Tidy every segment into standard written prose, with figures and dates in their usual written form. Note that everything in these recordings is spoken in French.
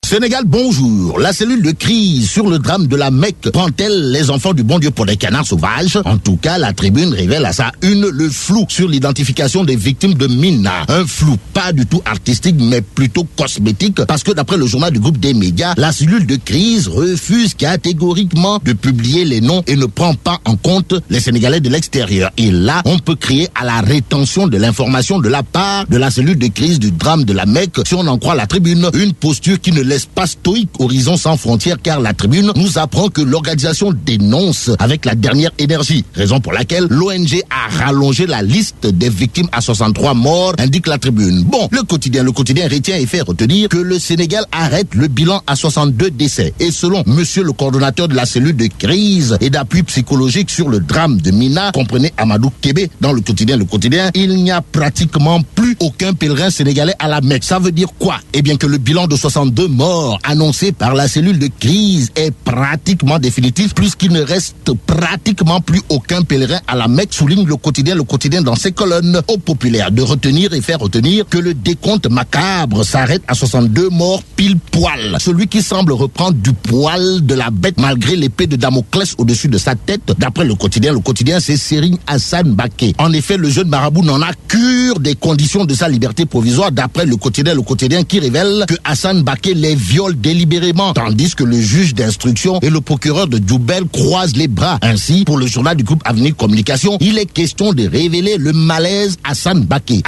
Sénégal, bonjour. La cellule de crise sur le drame de la Mecque prend-elle les enfants du bon Dieu pour des canards sauvages? En tout cas, la tribune révèle à sa une le flou sur l'identification des victimes de Mina. Un flou pas du tout artistique, mais plutôt cosmétique, parce que d'après le journal du groupe des médias, la cellule de crise refuse catégoriquement de publier les noms et ne prend pas en compte les Sénégalais de l'extérieur. Et là, on peut crier à la rétention de l'information de la part de la cellule de crise du drame de la Mecque, si on en croit la tribune, une posture qui ne laisse pas stoïque Horizon sans frontières, car la tribune nous apprend que l'organisation dénonce avec la dernière énergie, raison pour laquelle l'ONG a rallongé la liste des victimes à 63 morts, indique la tribune. Bon, le quotidien retient et fait retenir que le Sénégal arrête le bilan à 62 décès. Et selon monsieur le coordonnateur de la cellule de crise et d'appui psychologique sur le drame de Mina, comprenez Amadou Kébé, dans le quotidien, il n'y a pratiquement plus aucun pèlerin sénégalais à la Mecque. Ça veut dire quoi? Eh bien que le bilan de 62 morts annoncé par la cellule de crise est pratiquement définitif, puisqu'il ne reste pratiquement plus aucun pèlerin à la Mecque, souligne le quotidien dans ses colonnes. Au populaire de retenir et faire retenir que le décompte macabre s'arrête à 62 morts pile poil. Celui qui semble reprendre du poil de la bête malgré l'épée de Damoclès au-dessus de sa tête, d'après le quotidien, c'est Serigne Hassan Baké. En effet, le jeune marabout n'en a cure des conditions de sa liberté provisoire, d'après le quotidien qui révèle que Hassan Baké les viole délibérément, tandis que le juge d'instruction et le procureur de Diourbel croisent les bras. Ainsi, pour le journal du groupe Avenir Communication, il est question de révéler le malaise Hassan Baké,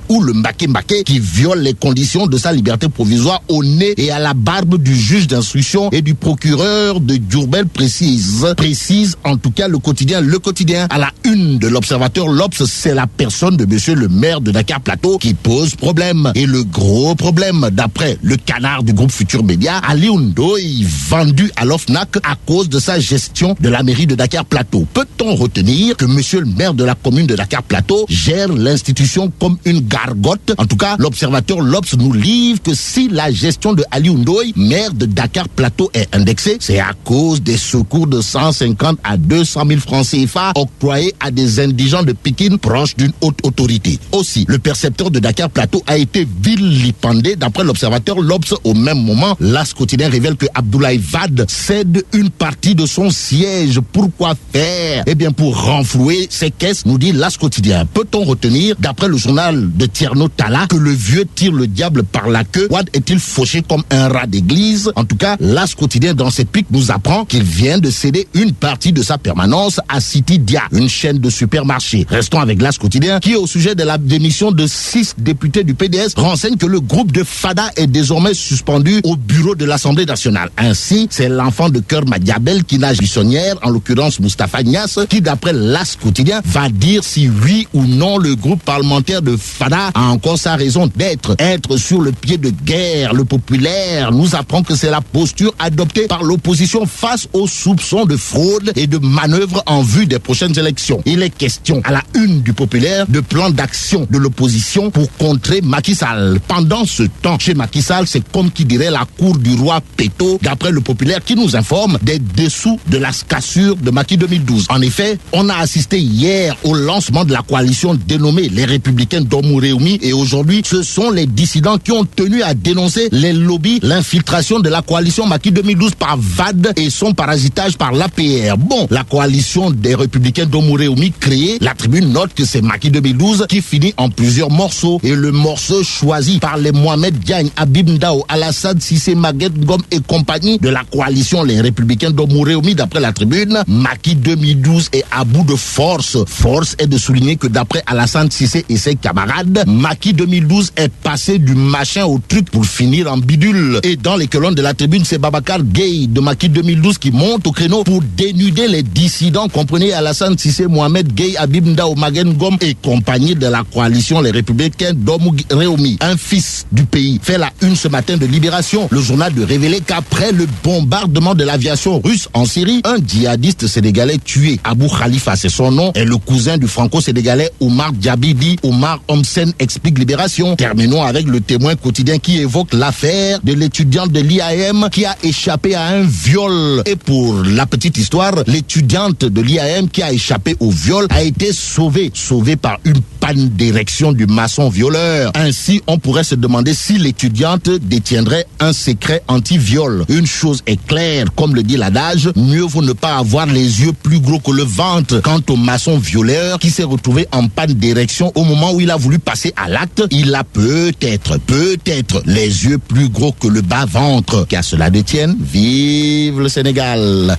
ou le Mbaké qui viole les conditions de sa liberté provisoire au nez et à la barbe du juge d'instruction et du procureur de Diourbel, précise en tout cas le quotidien. À la une de l'Observateur, l'Obs, c'est la personne de monsieur le maire de Dakar Plateau qui pose problème. Et le gros problème, d'après le canard du groupe Futur Média, Aliou Ndoye, vendu à l'OFNAC à cause de sa gestion de la mairie de Dakar Plateau. Peut-on retenir que monsieur le maire de la commune de Dakar Plateau gère l'institution comme une gargote? En tout cas, l'Observateur, l'Obs, nous livre que si la gestion de Aliou Ndoye, maire de Dakar Plateau, est indexée, c'est à cause des secours de 150 à 200 000 francs CFA octroyés à des indigents de Pékin proches d'une haute autorité. Aussi, le percepteur de Dakar Plateau a été vilipendé. D'après l'Observateur, l'Obs, au même moment, l'As quotidien révèle que Abdoulaye Wade cède une partie de son siège. Pourquoi faire? Eh bien, pour renflouer ses caisses, nous dit l'As quotidien. Peut-on retenir, d'après le journal de Tierno Tala, que le vieux tire le diable par la queue? Wade est-il fauché comme un rat d'église? En tout cas, l'As quotidien, dans cette pique, nous apprend qu'il vient de céder une partie de sa permanence à City Dia, une chaîne de supermarchés. Restons avec l'As quotidien, qui, au sujet de la démission de 6 députés du PDS, renseigne que le groupe de Fada est désormais suspendu au bureau de l'Assemblée nationale. Ainsi, c'est l'enfant de cœur Madiabel qui nage buissonnière, en l'occurrence Moustapha Niasse, qui, d'après l'As quotidien, va dire si oui ou non le groupe parlementaire de Fada a encore sa raison d'être. Être sur le pied de guerre. Le populaire nous apprend que c'est la posture adoptée par l'opposition face aux soupçons de fraude et de manœuvre en vue des prochaines élections. Il est question, à la une du populaire, de plan d'action de l'opposition pour contrer Macky Sall. Pendant ce temps, chez Macky Sall, c'est comme qui dirait la cour du roi Péto, d'après le populaire qui nous informe des dessous de la cassure de Macky 2012. En effet, on a assisté hier au lancement de la coalition dénommée les Républicains d'Omouréoumi, et aujourd'hui, ce sont les dissidents qui ont tenu à dénoncer les lobbies, l'infiltration de la coalition Macky 2012 par VAD et son parasitage par l'APR. Bon, la coalition des Républicains d'Omouréoumi créée, la tribune note que c'est Macky 2012 qui finit en plusieurs morceaux, et le morceau choisi par les Mohamed Diagne, Habib Ndao, Alassane Cissé, Maguette Ngom et compagnie de la coalition les Républicains d'Omouréoumi, d'après la tribune, Macky 2012 est à bout de force. Force est de souligner que d'après Alassane Cissé et ses camarades, Macky 2012 est passé du machin au truc pour finir en bidule. Et dans les colonnes de la tribune, c'est Babacar Gueye de Macky 2012 qui monte au créneau pour dénuder les dissidents, comprenez Alassane Cissé, Mohamed Gueye, Habib Ndao, Maguette Ngom et compagnie de la coalition les Républicains d'Omouréoumi. Un fils du pays fait la une ce matin de Libération, le journal de révéler qu'après le bombardement de l'aviation russe en Syrie, un djihadiste sénégalais tué, Abou Khalifa, c'est son nom, est le cousin du franco-sénégalais Omar Diabidi. Omar Homsen, explique Libération. Terminons avec le Témoin quotidien qui évoque l'affaire de l'étudiante de l'IAM qui a échappé à un viol. Et pour la petite histoire, l'étudiante de l'IAM qui a échappé au viol a été sauvée par une panne d'érection du maçon violeur. Ainsi, on pourrait se demander si l'étudiante détiendrait un secret anti-viol. Une chose est claire, comme le dit l'adage, mieux vaut ne pas avoir les yeux plus gros que le ventre. Quant au maçon violeur qui s'est retrouvé en panne d'érection au moment où il a voulu passer à l'acte, il a peut-être les yeux plus gros que le bas-ventre. Qu'à cela détienne, vive le Sénégal.